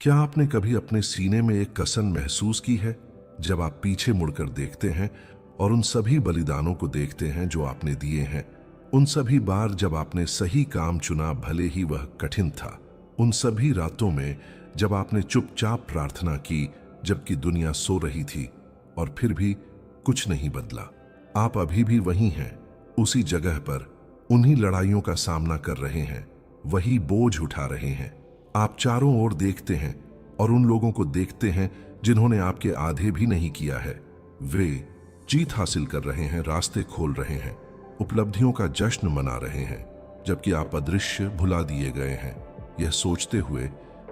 क्या आपने कभी अपने सीने में एक कसन महसूस की है जब आप पीछे मुड़कर देखते हैं और उन सभी बलिदानों को देखते हैं जो आपने दिए हैं? उन सभी बार जब आपने सही काम चुना, भले ही वह कठिन था। उन सभी रातों में जब आपने चुपचाप प्रार्थना की जबकि दुनिया सो रही थी, और फिर भी कुछ नहीं बदला। आप अभी भी वही हैं, उसी जगह पर, उन्हीं लड़ाइयों का सामना कर रहे हैं, वही बोझ उठा रहे हैं। आप चारों ओर देखते हैं और उन लोगों को देखते हैं जिन्होंने आपके आधे भी नहीं किया है। वे जीत हासिल कर रहे हैं, रास्ते खोल रहे हैं, उपलब्धियों का जश्न मना रहे हैं, जबकि आप अदृश्य भुला दिए गए हैं, यह सोचते हुए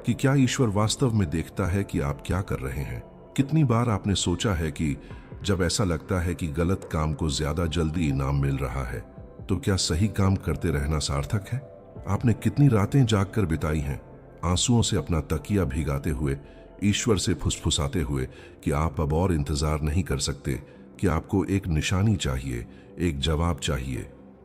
कि क्या ईश्वर वास्तव में देखता है कि आप क्या कर रहे हैं। कितनी बार आपने सोचा है कि जब ऐसा लगता है कि गलत काम को ज्यादा जल्दी इनाम मिल रहा है, तो क्या सही काम करते रहना सार्थक है? आपने कितनी रातें जागकर बिताई हैं, आंसुओं से अपना तकिया भिगाते हुए, ईश्वर से फुसफुसाते हुए कि आप अब और इंतजार नहीं कर सकते, कि आपको एक निशानी चाहिए, एक जवाब चाहिए,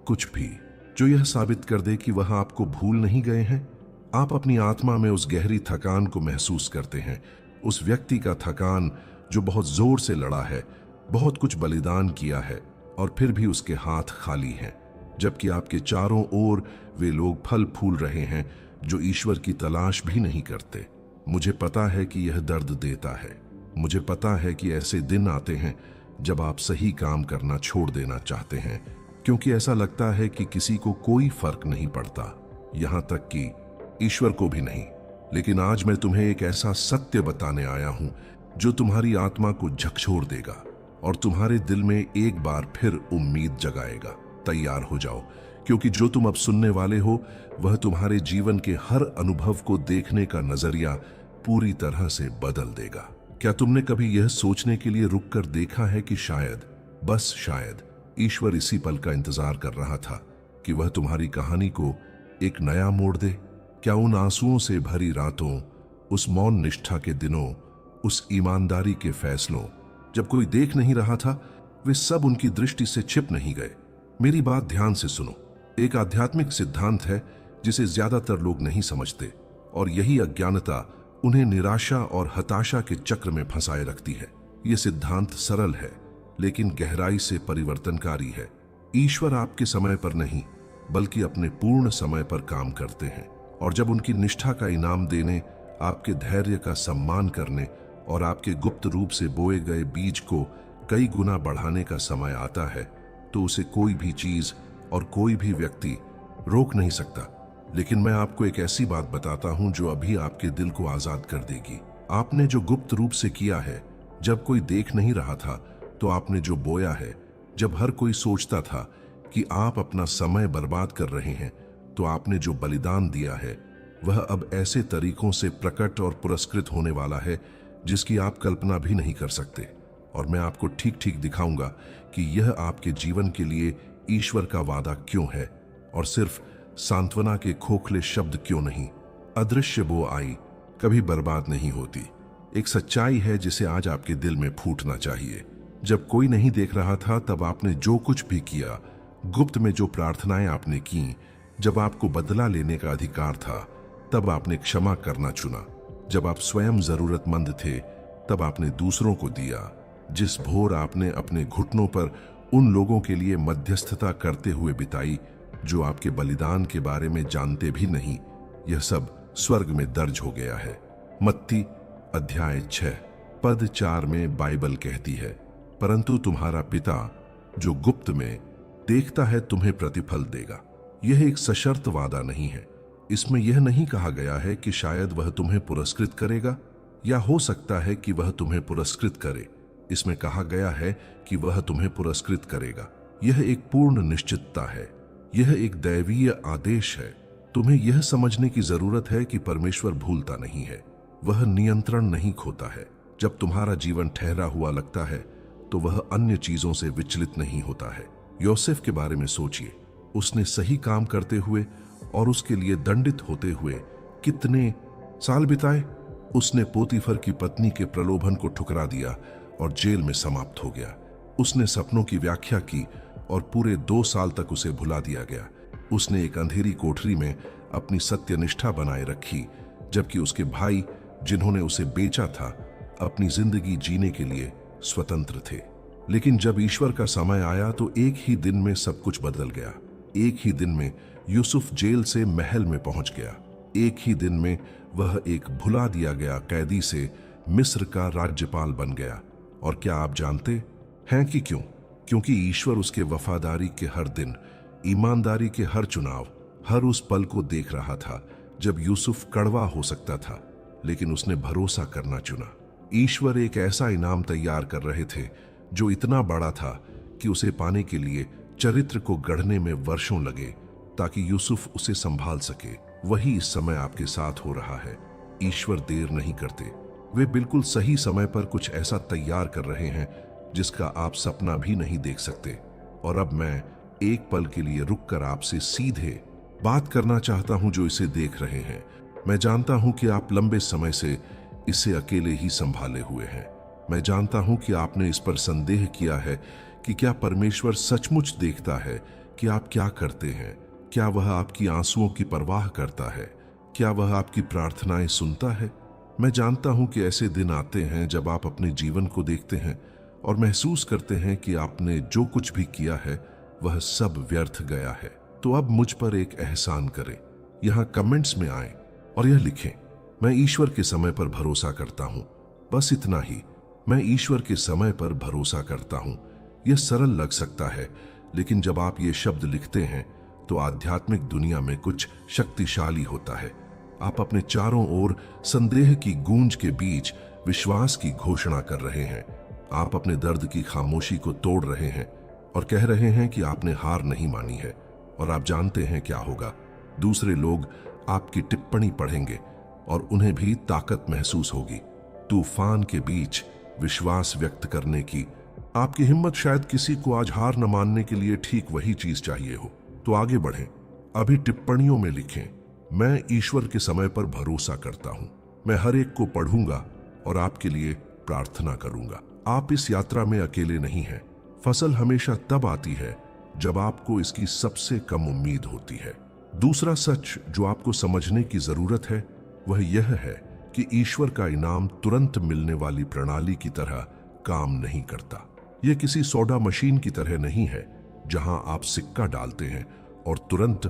कुछ भी जो यह साबित कर दे कि वह आपको भूल नहीं गए हैं। आप अपनी आत्मा में उस गहरी थकान को महसूस करते हैं, उस व्यक्ति का थकान जो बहुत जोर से लड़ा है, बहुत कुछ बलिदान किया है, और फिर भी उसके हाथ खाली हैं, जबकि आपके चारों ओर वे लोग फल फूल रहे हैं जो ईश्वर की तलाश भी नहीं करते। मुझे पता है कि यह दर्द देता है। मुझे पता है कि ऐसे दिन आते हैं जब आप सही काम करना छोड़ देना चाहते हैं, क्योंकि ऐसा लगता है कि किसी को कोई फर्क नहीं पड़ता, यहां तक कि ईश्वर को भी नहीं। लेकिन आज मैं तुम्हें एक ऐसा सत्य बताने आया हूं जो तुम्हारी आत्मा को झकझोर देगा और तुम्हारे दिल में एक बार फिर उम्मीद जगाएगा। तैयार हो जाओ, क्योंकि जो तुम अब सुनने वाले हो वह तुम्हारे जीवन के हर अनुभव को देखने का नजरिया पूरी तरह से बदल देगा। क्या तुमने कभी यह सोचने के लिए रुक कर देखा है कि शायद, बस शायद, ईश्वर इसी पल का इंतजार कर रहा था कि वह तुम्हारी कहानी को एक नया मोड़ दे? क्या उन आंसुओं से भरी रातों, उस मौन निष्ठा के दिनों, उस ईमानदारी के फैसलों जब कोई देख नहीं रहा था, वे सब उनकी दृष्टि से छिप नहीं गए? मेरी बात ध्यान से सुनो। एक आध्यात्मिक सिद्धांत है जिसे ज्यादातर लोग नहीं समझते, और यही अज्ञानता उन्हें निराशा और हताशा के चक्र में फंसाए रखती है। यह सिद्धांत सरल है लेकिन गहराई से परिवर्तनकारी है। ईश्वर आपके समय पर नहीं बल्कि अपने पूर्ण समय पर काम करते हैं, और जब उनकी निष्ठा का इनाम देने, आपके धैर्य का सम्मान करने और आपके गुप्त रूप से बोए गए बीज को कई गुना बढ़ाने का समय आता है, तो उसे कोई भी चीज और कोई भी व्यक्ति रोक नहीं सकता। लेकिन मैं आपको एक ऐसी बात बताता हूं जो अभी आपके दिल को आजाद कर देगी। आपने जो गुप्त रूप से किया है, जब कोई देख नहीं रहा था, तो आपने जो बोया है, जब हर कोई सोचता था कि आप अपना समय बर्बाद कर रहे हैं, तो आपने जो बलिदान दिया है, वह अब ऐसे तरीकों से प्रकट और पुरस्कृत होने वाला है जिसकी आप कल्पना भी नहीं कर सकते। और मैं आपको ठीक ठीक दिखाऊंगा कि यह आपके जीवन के लिए ईश्वर का वादा क्यों है, और सिर्फ सांत्वना के खोखले शब्द क्यों नहीं। अदृश्य बो आई कभी बर्बाद नहीं होती, एक सच्चाई है जिसे आज आपके दिल में फूटना चाहिए। जब कोई नहीं देख रहा था तब आपने जो कुछ भी किया, गुप्त में जो प्रार्थनाएं आपने की, जब आपको बदला लेने का अधिकार था, तब आपने क्षमा करना चुना। जब आप स्वयं जरूरतमंद थे, तब आपने दूसरों को दिया। जिस भोर आपने अपने घुटनों पर उन लोगों के लिए मध्यस्थता करते हुए बिताई जो आपके बलिदान के बारे में जानते भी नहीं, यह सब स्वर्ग में दर्ज हो गया है। मत्ती अध्याय 6 पद 4 में बाइबल कहती है, परंतु तुम्हारा पिता जो गुप्त में देखता है तुम्हें प्रतिफल देगा। यह एक सशर्त वादा नहीं है। इसमें यह नहीं कहा गया है कि शायद वह तुम्हें पुरस्कृत करेगा, या हो सकता है कि वह तुम्हें पुरस्कृत करे। इसमें कहा गया है कि वह तुम्हें पुरस्कृत करेगा। यह एक पूर्ण निश्चितता है, यह एक दैवीय आदेश है। तुम्हें यह समझने की जरूरत है कि परमेश्वर भूलता नहीं है, वह नियंत्रण नहीं खोता है। जब तुम्हारा जीवन ठहरा हुआ लगता है तो वह अन्य चीजों से विचलित नहीं होता है। योसेफ के बारे में सोचिए, उसने सही काम करते हुए और उसके लिए दंडित होते हुए कितने साल बिताए। उसने पोतीफर की पत्नी के प्रलोभन को ठुकरा दिया और जेल में समाप्त हो गया। उसने सपनों की व्याख्या की और पूरे 2 साल तक उसे भुला दिया गया। उसने एक अंधेरी कोठरी में अपनी सत्यनिष्ठा बनाए रखी, जबकि उसके भाई जिन्होंने उसे बेचा था, अपनी जिंदगी जीने के लिए स्वतंत्र थे। लेकिन जब ईश्वर का समय आया तो एक ही दिन में सब कुछ बदल गया। एक ही दिन में यूसुफ जेल से महल में पहुंच गया। एक ही दिन में वह एक भुला दिया गया कैदी से मिस्र का राज्यपाल बन गया। और क्या आप जानते हैं कि क्यों? क्योंकि ईश्वर उसके वफादारी के हर दिन, ईमानदारी के हर चुनाव, हर उस पल को देख रहा था जब यूसुफ कड़वा हो सकता था, लेकिन उसने भरोसा करना चुना। ईश्वर एक ऐसा इनाम तैयार कर रहे थे जो इतना बड़ा था कि उसे पाने के लिए चरित्र को गढ़ने में वर्षों लगे, ताकि यूसुफ उसे संभाल सके। वही इस समय आपके साथ हो रहा है। ईश्वर देर नहीं करते। वे बिल्कुल सही समय पर कुछ ऐसा तैयार कर रहे हैं जिसका आप सपना भी नहीं देख सकते। और अब मैं एक पल के लिए रुककर आपसे सीधे बात करना चाहता हूं जो इसे देख रहे हैं। मैं जानता हूं कि आप लंबे समय से इसे अकेले ही संभाले हुए हैं। मैं जानता हूं कि आपने इस पर संदेह किया है कि क्या परमेश्वर सचमुच देखता है कि आप क्या करते हैं? क्या वह आपकी आंसुओं की परवाह करता है? क्या वह आपकी प्रार्थनाएं सुनता है? मैं जानता हूं कि ऐसे दिन आते हैं जब आप अपने जीवन को देखते हैं और महसूस करते हैं कि आपने जो कुछ भी किया है वह सब व्यर्थ गया है। तो अब मुझ पर एक एहसान करें, यहां कमेंट्स में आएं और यह लिखें, मैं ईश्वर के समय पर भरोसा करता हूं। बस इतना ही, मैं ईश्वर के समय पर भरोसा करता हूं। यह सरल लग सकता है, लेकिन जब आप ये शब्द लिखते हैं तो आध्यात्मिक दुनिया में कुछ शक्तिशाली होता है। आप अपने चारों ओर संदेह की गूंज के बीच विश्वास की घोषणा कर रहे हैं। आप अपने दर्द की खामोशी को तोड़ रहे हैं और कह रहे हैं कि आपने हार नहीं मानी है। और आप जानते हैं क्या होगा? दूसरे लोग आपकी टिप्पणी पढ़ेंगे और उन्हें भी ताकत महसूस होगी। तूफान के बीच विश्वास व्यक्त करने की आपकी हिम्मत शायद किसी को आज हार न मानने के लिए ठीक वही चीज चाहिए हो। तो आगे बढ़ें। अभी टिप्पणियों में लिखें, मैं ईश्वर के समय पर भरोसा करता हूं। मैं हर एक को पढ़ूंगा और आपके लिए प्रार्थना करूंगा। आप इस यात्रा में अकेले नहीं हैं। फसल हमेशा तब आती है जब आपको इसकी सबसे कम उम्मीद होती है। दूसरा सच जो आपको समझने की जरूरत है वह यह है कि ईश्वर का इनाम तुरंत मिलने वाली प्रणाली की तरह काम नहीं करता। यह किसी सोडा मशीन की तरह नहीं है जहां आप सिक्का डालते हैं और तुरंत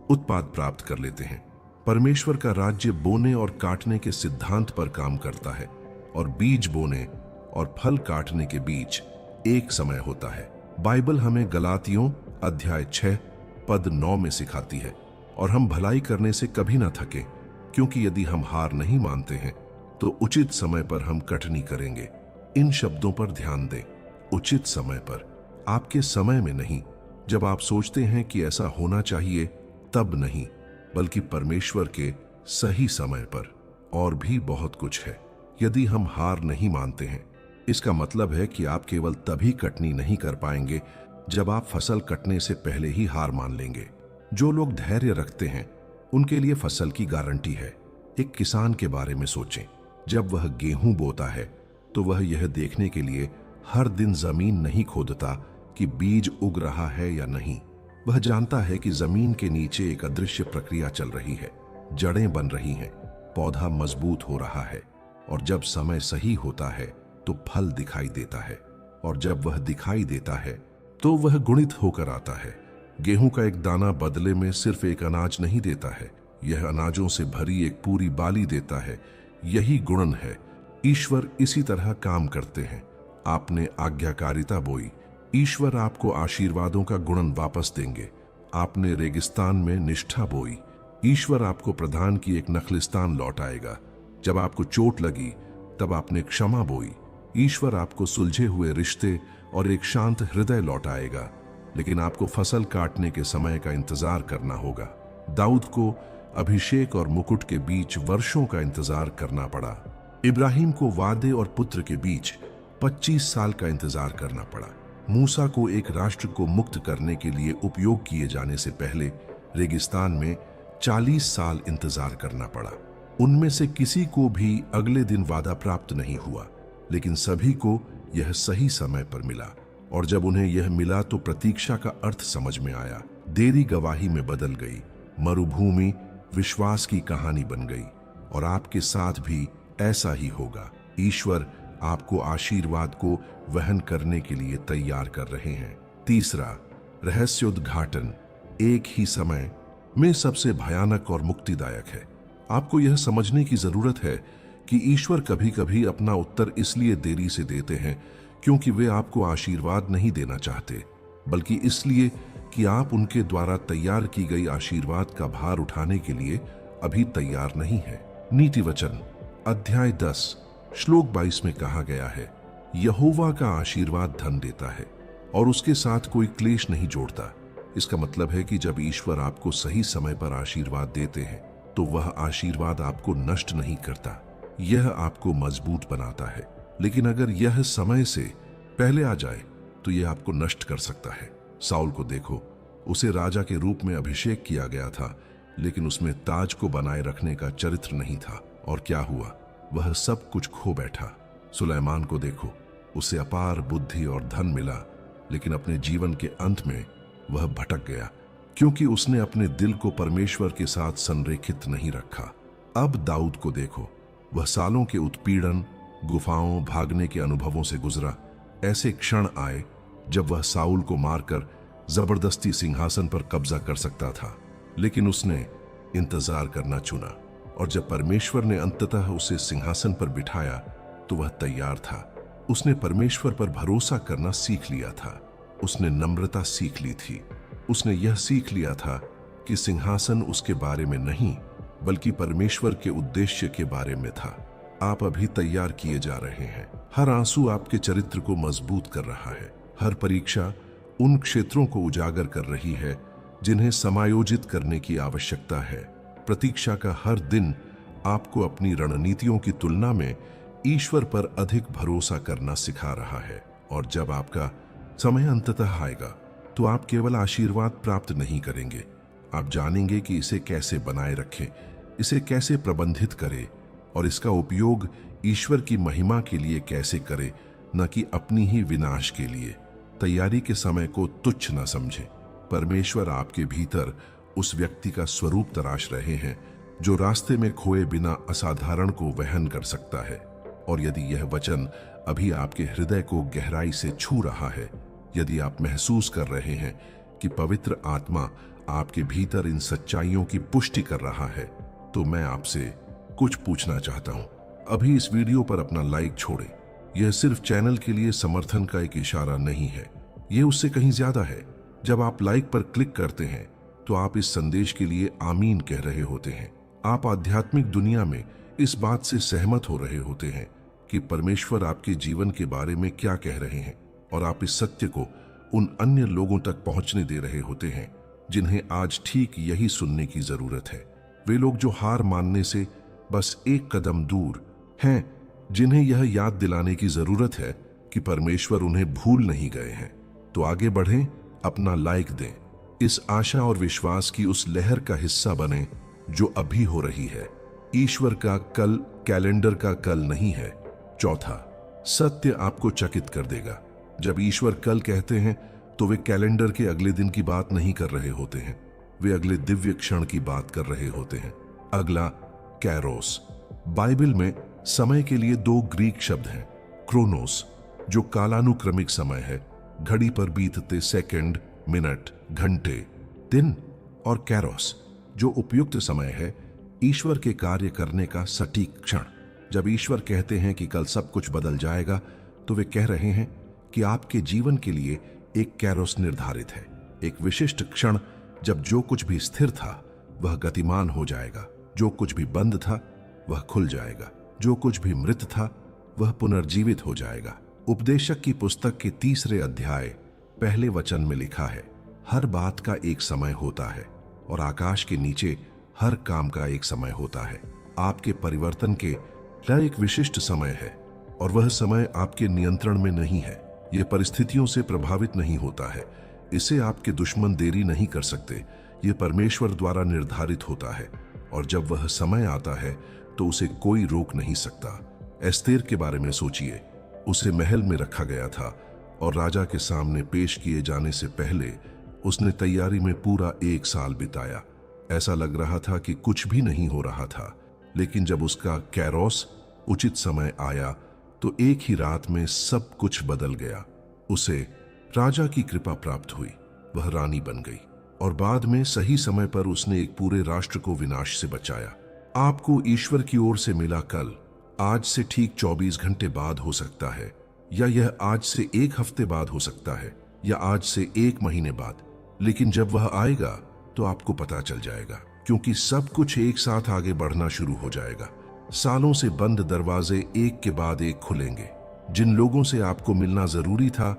उत्पाद प्राप्त कर लेते हैं। परमेश्वर का राज्य बोने और काटने के सिद्धांत पर काम करता है और बीज बोने और फल काटने के बीच एक समय होता है। बाइबल हमें गलातियों अध्याय 6 पद 9 में सिखाती है, और हम भलाई करने से कभी ना थके, क्योंकि यदि हम हार नहीं मानते हैं तो उचित समय पर हम कटनी करेंगे। इन शब्दों पर ध्यान दें, उचित समय पर, आपके समय में नहीं, जब आप सोचते हैं कि ऐसा होना चाहिए तब नहीं, बल्कि परमेश्वर के सही समय पर। और भी बहुत कुछ है। यदि हम हार नहीं मानते हैं, इसका मतलब है कि आप केवल तभी कटनी नहीं कर पाएंगे जब आप फसल कटने से पहले ही हार मान लेंगे। जो लोग धैर्य रखते हैं उनके लिए फसल की गारंटी है। एक किसान के बारे में सोचें। जब वह गेहूं बोता है तो वह यह देखने के लिए हर दिन जमीन नहीं खोदता कि बीज उग रहा है या नहीं। वह जानता है कि जमीन के नीचे एक अदृश्य प्रक्रिया चल रही है, जड़ें बन रही हैं, पौधा मजबूत हो रहा है, और जब समय सही होता है तो फल दिखाई देता है, और जब वह दिखाई देता है तो वह गुणित होकर आता है। गेहूं का एक दाना बदले में सिर्फ एक अनाज नहीं देता है, यह अनाजों से भरी एक पूरी बाली देता है। यही गुणन है। ईश्वर इसी तरह काम करते हैं। आपने आज्ञाकारिता बोई, ईश्वर आपको आशीर्वादों का गुणन वापस देंगे। आपने रेगिस्तान में निष्ठा बोई, ईश्वर आपको प्रदान की एक नखलिस्तान लौटाएगा। जब आपको चोट लगी तब आपने क्षमा बोई, ईश्वर आपको सुलझे हुए रिश्ते और एक शांत हृदय लौटाएगा। लेकिन आपको फसल काटने के समय का इंतजार करना होगा। दाऊद को अभिषेक और मुकुट के बीच वर्षों का इंतजार करना पड़ा। इब्राहिम को वादे और पुत्र के बीच 25 साल का इंतजार करना पड़ा। मूसा को एक राष्ट्र को मुक्त करने के लिए उपयोग किए जाने से पहले रेगिस्तान में 40 साल इंतजार करना पड़ा। उनमें से किसी को भी अगले दिन वादा प्राप्त नहीं हुआ, लेकिन सभी को यह सही समय पर मिला। और जब उन्हें यह मिला तो प्रतीक्षा का अर्थ समझ में आया। देरी गवाही में बदल गई। मरुभूमि विश्वास की कहानी बन गई। और आपके साथ भी ऐसा ही होगा। ईश्वर आपको आशीर्वाद को वहन करने के लिए तैयार कर रहे हैं। तीसरा, रहस्योद्घाटन एक ही समय में सबसे भयानक और मुक्तिदायक है। आपको यह समझने की जरूरत है कि ईश्वर कभी कभी अपना उत्तर इसलिए देरी से देते हैं क्योंकि वे आपको आशीर्वाद नहीं देना चाहते, बल्कि इसलिए कि आप उनके द्वारा तैयार की गई आशीर्वाद का भार उठाने के लिए अभी तैयार नहीं है। नीति वचन अध्याय 10 श्लोक 22 में कहा गया है, यहोवा का आशीर्वाद धन देता है और उसके साथ कोई क्लेश नहीं जोड़ता। इसका मतलब है कि जब ईश्वर आपको सही समय पर आशीर्वाद देते हैं तो वह आशीर्वाद आपको नष्ट नहीं करता, यह आपको मजबूत बनाता है। लेकिन अगर यह समय से पहले आ जाए तो यह आपको नष्ट कर सकता है। साउल को देखो, उसे राजा के रूप में अभिषेक किया गया था, लेकिन उसमें ताज को बनाए रखने का चरित्र नहीं था, और क्या हुआ, वह सब कुछ खो बैठा। सुलेमान को देखो, उसे अपार बुद्धि और धन मिला, लेकिन अपने जीवन के अंत में वह भटक गया क्योंकि उसने अपने दिल को परमेश्वर के साथ संरेखित नहीं रखा। अब दाऊद को देखो, वह सालों के उत्पीड़न, गुफाओं, भागने के अनुभवों से गुजरा। ऐसे क्षण आए जब वह साउल को मारकर जबरदस्ती सिंहासन पर कब्जा कर सकता था, लेकिन उसने इंतजार करना चुना, और जब परमेश्वर ने अंततः उसे सिंहासन पर बिठाया तो वह तैयार था। उसने परमेश्वर पर भरोसा करना सीख लिया था, उसने नम्रता सीख ली थी, उसने यह सीख लिया था कि सिंहासन उसके बारे में नहीं बल्कि परमेश्वर के उद्देश्य के बारे में था। आप अभी तैयार किए जा रहे हैं। हर आंसू आपके चरित्र को मजबूत कर रहा है। हर परीक्षा उन क्षेत्रों को उजागर कर रही है जिन्हें समायोजित करने की आवश्यकता है। प्रतीक्षा का हर दिन आपको अपनी रणनीतियों की तुलना में ईश्वर पर अधिक भरोसा करना सिखा रहा है, और जब आपका समय अंततः आएगा तो आप केवल आशीर्वाद प्राप्त नहीं करेंगे, आप जानेंगे कि इसे कैसे बनाए रखें, इसे कैसे प्रबंधित करें और इसका उपयोग ईश्वर की महिमा के लिए कैसे करें, न कि अपनी ही विनाश के लिए। तैयारी के समय को तुच्छ न समझें। परमेश्वर आपके भीतर उस व्यक्ति का स्वरूप तराश रहे हैं जो रास्ते में खोए बिना असाधारण को वहन कर सकता है। और यदि यह वचन अभी आपके हृदय को गहराई से छू रहा है, यदि आप महसूस कर रहे हैं कि पवित्र आत्मा आपके भीतर इन सच्चाइयों की पुष्टि कर रहा है, तो मैं आपसे कुछ पूछना चाहता हूं। अभी इस वीडियो पर अपना लाइक छोड़ें। यह सिर्फ चैनल के लिए समर्थन का एक इशारा नहीं है, यह उससे कहीं ज्यादा है। जब आप लाइक पर क्लिक करते हैं तो आप इस संदेश के लिए आमीन कह रहे होते हैं। आप आध्यात्मिक दुनिया में इस बात से सहमत हो रहे होते हैं कि परमेश्वर आपके जीवन के बारे में क्या कह रहे हैं, और आप इस सत्य को उन अन्य लोगों तक पहुंचने दे रहे होते हैं जिन्हें आज ठीक यही सुनने की जरूरत है। वे लोग जो हार मानने से बस एक कदम दूर हैं, जिन्हें यह याद दिलाने की जरूरत है कि परमेश्वर उन्हें भूल नहीं गए हैं। तो आगे बढ़ें, अपना लाइक दें, इस आशा और विश्वास की उस लहर का हिस्सा बने जो अभी हो रही है। ईश्वर का कल कैलेंडर का कल नहीं है। चौथा, सत्य आपको चकित कर देगा। जब ईश्वर कल कहते हैं तो वे कैलेंडर के अगले दिन की बात नहीं कर रहे होते हैं, वे अगले दिव्य क्षण की बात कर रहे होते हैं। अगला, कैरोस। बाइबल में समय के लिए दो ग्रीक शब्द हैं, क्रोनोस जो कालानुक्रमिक समय है, घड़ी पर बीतते सेकंड, मिनट, घंटे, दिन, और कैरोस जो उपयुक्त समय है, ईश्वर के कार्य करने का सटीक क्षण। जब ईश्वर कहते हैं कि कल सब कुछ बदल जाएगा, तो वे कह रहे हैं कि आपके जीवन के लिए एक कैरोस निर्धारित है, एक विशिष्ट क्षण जब जो कुछ भी स्थिर था वह गतिमान हो जाएगा, जो कुछ भी बंद था वह खुल जाएगा, जो कुछ भी मृत था वह पुनर्जीवित हो जाएगा। उपदेशक की पुस्तक के 3 अध्याय पहले वचन में लिखा है, हर बात का एक समय होता है और आकाश के नीचे हर काम का एक समय होता है। आपके परिवर्तन के लिए एक विशिष्ट समय है और वह समय आपके नियंत्रण में नहीं है। यह परिस्थितियों से प्रभावित नहीं होता है, इसे आपके दुश्मन देरी नहीं कर सकते। यह परमेश्वर द्वारा निर्धारित होता है और जब वह समय आता है तो उसे कोई रोक नहीं सकता। एस्तेर के बारे में सोचिए, उसे महल में रखा गया था और राजा के सामने पेश किए जाने से पहले उसने तैयारी में पूरा 1 साल बिताया। ऐसा लग रहा था कि कुछ भी नहीं हो रहा था, लेकिन जब उसका कैरोस उचित समय आया तो एक ही रात में सब कुछ बदल गया। उसे राजा की कृपा प्राप्त हुई, वह रानी बन गई और बाद में सही समय पर उसने एक पूरे राष्ट्र को विनाश से बचाया। आपको ईश्वर की ओर से मिला कल आज से ठीक 24 घंटे बाद हो सकता है, या यह आज से 1 हफ्ते बाद हो सकता है, या आज से 1 महीने बाद, लेकिन जब वह आएगा तो आपको पता चल जाएगा, क्योंकि सब कुछ एक साथ आगे बढ़ना शुरू हो जाएगा। सालों से बंद दरवाजे एक के बाद एक खुलेंगे। जिन लोगों से आपको मिलना जरूरी था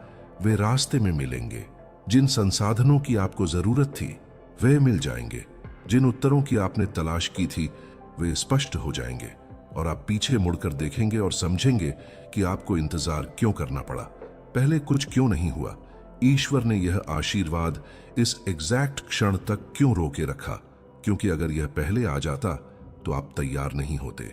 वे रास्ते में मिलेंगे। जिन संसाधनों की आपको जरूरत थी वे मिल जाएंगे। जिन उत्तरों की आपने तलाश की थी वे स्पष्ट हो जाएंगे और आप पीछे मुड़कर देखेंगे और समझेंगे कि आपको इंतजार क्यों करना पड़ा, पहले कुछ क्यों नहीं हुआ। ईश्वर ने यह आशीर्वाद इस एग्जैक्ट क्षण तक क्यों रोके रखा, क्योंकि अगर यह पहले आ जाता तो आप तैयार नहीं होते,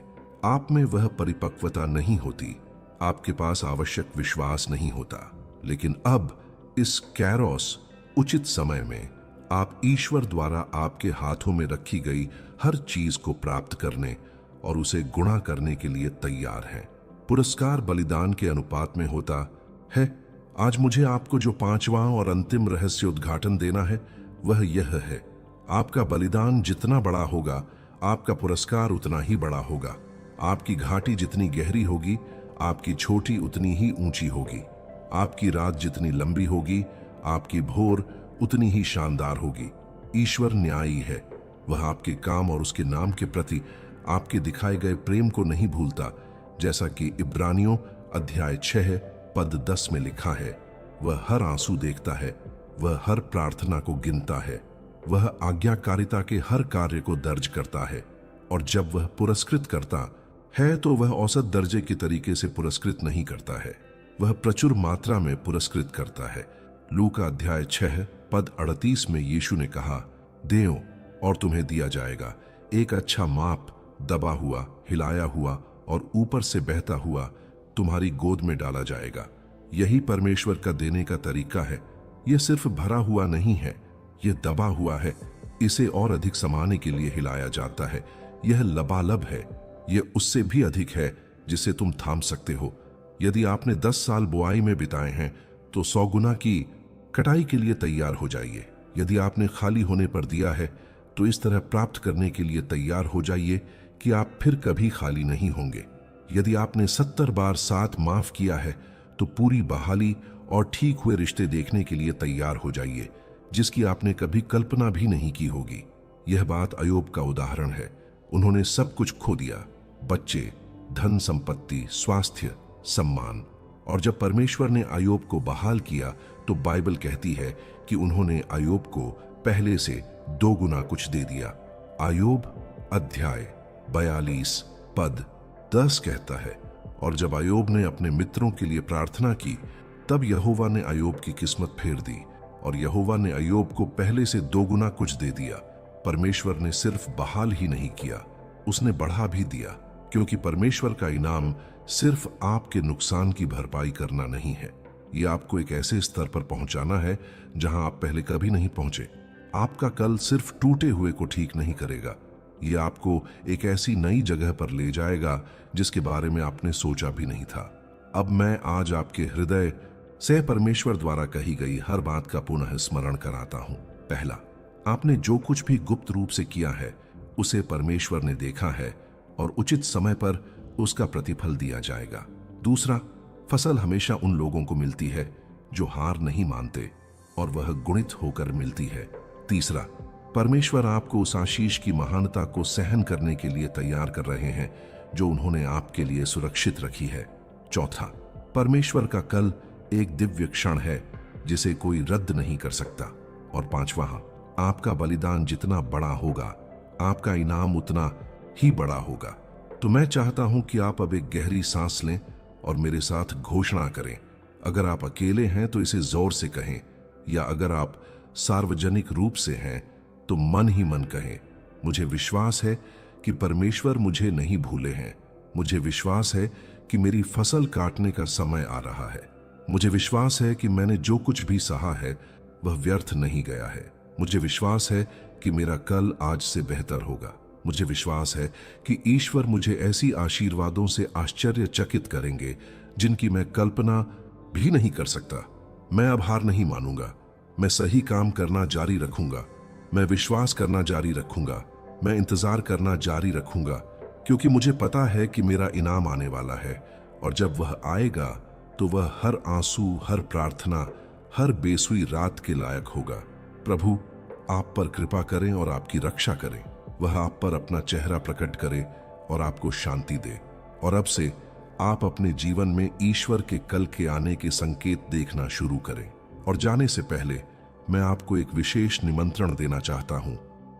आप में वह परिपक्वता नहीं होती, आपके पास आवश्यक विश्वास नहीं होता। लेकिन अब इस कैरोस उचित समय में आप ईश्वर द्वारा आपके हाथों में रखी गई हर चीज को प्राप्त करने और उसे गुणा करने के लिए तैयार हैं। पुरस्कार बलिदान के अनुपात में होता है। आज मुझे आपको जो 5वां और अंतिम रहस्य उद्घाटन देना है वह यह है, आपका बलिदान जितना बड़ा होगा आपका पुरस्कार उतना ही बड़ा होगा। आपकी घाटी जितनी गहरी होगी आपकी छोटी उतनी ही ऊंची होगी। आपकी रात जितनी लंबी होगी आपकी भोर उतनी ही शानदार होगी। ईश्वर न्यायी है, वह आपके काम और उसके नाम के प्रति आपके दिखाए गए प्रेम को नहीं भूलता। जैसा कि इब्रानियों अध्याय 6 पद 10 में लिखा है, वह हर आंसू देखता है, वह हर प्रार्थना को गिनता है, वह आज्ञाकारिता के हर कार्य को दर्ज करता है, और जब वह पुरस्कृत करता है तो वह औसत दर्जे के तरीके से पुरस्कृत नहीं करता है, वह प्रचुर मात्रा में पुरस्कृत करता है। लूका अध्याय 6 पद 38 में यीशु ने कहा, देओ और तुम्हें दिया जाएगा, एक अच्छा माप, दबा हुआ, हिलाया हुआ और ऊपर से बहता हुआ तुम्हारी गोद में डाला जाएगा। यही परमेश्वर का देने का तरीका है। यह सिर्फ भरा हुआ नहीं है, यह दबा हुआ है। इसे और अधिक समाने के लिए हिलाया जाता है। यह लबालब है, यह उससे भी अधिक है जिसे तुम थाम सकते हो। यदि आपने 10 साल बुआई में बिताए हैं तो 100 गुना की कटाई के लिए तैयार हो जाइए। यदि आपने खाली होने पर दिया है तो इस तरह प्राप्त करने के लिए तैयार हो जाइए कि आप फिर कभी खाली नहीं होंगे। यदि आपने 70 बार 7 माफ किया है तो पूरी बहाली और ठीक हुए रिश्ते देखने के लिए तैयार हो जाइए, जिसकी आपने कभी कल्पना भी नहीं की होगी। यह बात अय्यूब का उदाहरण है। उन्होंने सब कुछ खो दिया, बच्चे, धन संपत्ति, स्वास्थ्य, सम्मान, और जब परमेश्वर ने अय्यूब को बहाल किया तो बाइबल कहती है कि उन्होंने अय्यूब को पहले से 2 गुना कुछ दे दिया। अय्यूब अध्याय 42 पद 10 कहता है, और जब अय्यूब ने अपने मित्रों के लिए प्रार्थना की तब यहोवा ने अय्यूब की किस्मत फेर दी और यहोवा ने अय्यूब को पहले से 2 गुना कुछ दे दिया। परमेश्वर ने सिर्फ बहाल ही नहीं किया, उसने बढ़ा भी दिया, क्योंकि परमेश्वर का इनाम सिर्फ आपके नुकसान की भरपाई करना नहीं है, यह आपको एक ऐसे स्तर पर पहुंचाना है जहां आप पहले कभी नहीं पहुंचे। आपका कल सिर्फ टूटे हुए को ठीक नहीं करेगा, यह आपको एक ऐसी नई जगह पर ले जाएगा जिसके बारे में आपने सोचा भी नहीं था। अब मैं आज आपके हृदय से परमेश्वर द्वारा कही गई हर बात का पुनः स्मरण कराता हूं। पहला, आपने जो कुछ भी गुप्त रूप से किया है उसे परमेश्वर ने देखा है और उचित समय पर उसका प्रतिफल दिया जाएगा। दूसरा, फसल हमेशा उन लोगों को मिलती है जो हार नहीं मानते और वह गुणित होकर मिलती है। तीसरा, परमेश्वर आपको उस आशीष की महानता को सहन करने के लिए तैयार कर रहे हैं जो उन्होंने आपके लिए सुरक्षित रखी है। चौथा, परमेश्वर का कल एक दिव्य क्षण है जिसे कोई रद्द नहीं कर सकता। और पांचवा, आपका बलिदान जितना बड़ा होगा आपका इनाम उतना ही बड़ा होगा। तो मैं चाहता हूं कि आप अब एक गहरी सांस लें और मेरे साथ घोषणा करें। अगर आप अकेले हैं तो इसे जोर से कहें, या अगर आप सार्वजनिक रूप से हैं तो मन ही मन कहें, मुझे विश्वास है कि परमेश्वर मुझे नहीं भूले हैं। मुझे विश्वास है कि मेरी फसल काटने का समय आ रहा है। मुझे विश्वास है कि मैंने जो कुछ भी सहा है वह व्यर्थ नहीं गया है। मुझे विश्वास है कि मेरा कल आज से बेहतर होगा। मुझे विश्वास है कि ईश्वर मुझे ऐसी आशीर्वादों से आश्चर्यचकित करेंगे जिनकी मैं कल्पना भी नहीं कर सकता। मैं अब हार नहीं मानूंगा। मैं सही काम करना जारी रखूंगा। मैं विश्वास करना जारी रखूंगा। मैं इंतजार करना जारी रखूंगा, क्योंकि मुझे पता है कि मेरा इनाम आने वाला है, और जब वह आएगा तो वह हर आंसू, हर प्रार्थना, हर बेसुई रात के लायक होगा। प्रभु आप पर कृपा करें और आपकी रक्षा करें। वह आप पर अपना चेहरा प्रकट करे और आपको शांति दे। और अब से आप अपने जीवन में ईश्वर के कल के आने के संकेत देखना शुरू करें। और जाने से पहले मैं आपको एक विशेष निमंत्रण देना चाहता हूं।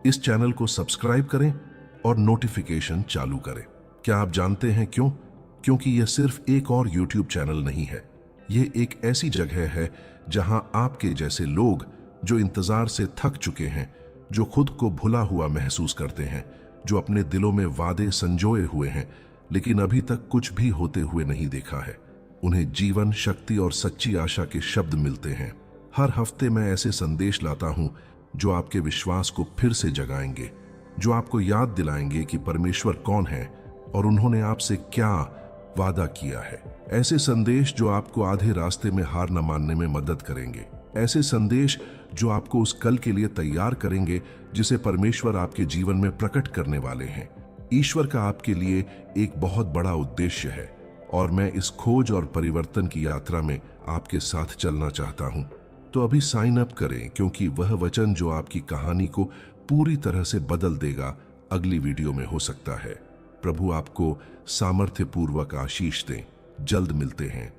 इस चैनल को सब्सक्राइब करें और नोटिफिकेशन चालू करें। क्या आप जानते हैं क्यों? क्योंकि यह सिर्फ एक और YouTube चैनल नहीं है। यह एक ऐसी जगह है जहां आपके जैसे लोग जो इंतजार से थक चुके हैं, जो खुद को भुला हुआ महसूस करते हैं, जो अपने दिलों में वादे संजोए हुए हैं लेकिन अभी तक कुछ भी होते हुए नहीं देखा है, उन्हें जीवन, शक्ति और सच्ची आशा के शब्द मिलते हैं। हर हफ्ते मैं ऐसे संदेश लाता हूं जो आपके विश्वास को फिर से जगाएंगे, जो आपको याद दिलाएंगे कि परमेश्वर कौन है और उन्होंने आपसे क्या वादा किया है। ऐसे संदेश जो आपको आधे रास्ते में हार न मानने में मदद करेंगे। ऐसे संदेश जो आपको उस कल के लिए तैयार करेंगे जिसे परमेश्वर आपके जीवन में प्रकट करने वाले हैं। ईश्वर का आपके लिए एक बहुत बड़ा उद्देश्य है और मैं इस खोज और परिवर्तन की यात्रा में आपके साथ चलना चाहता हूं। तो अभी साइन अप करें, क्योंकि वह वचन जो आपकी कहानी को पूरी तरह से बदल देगा अगली वीडियो में हो सकता है। प्रभु आपको सामर्थ्यपूर्वक आशीष दें। जल्द मिलते हैं।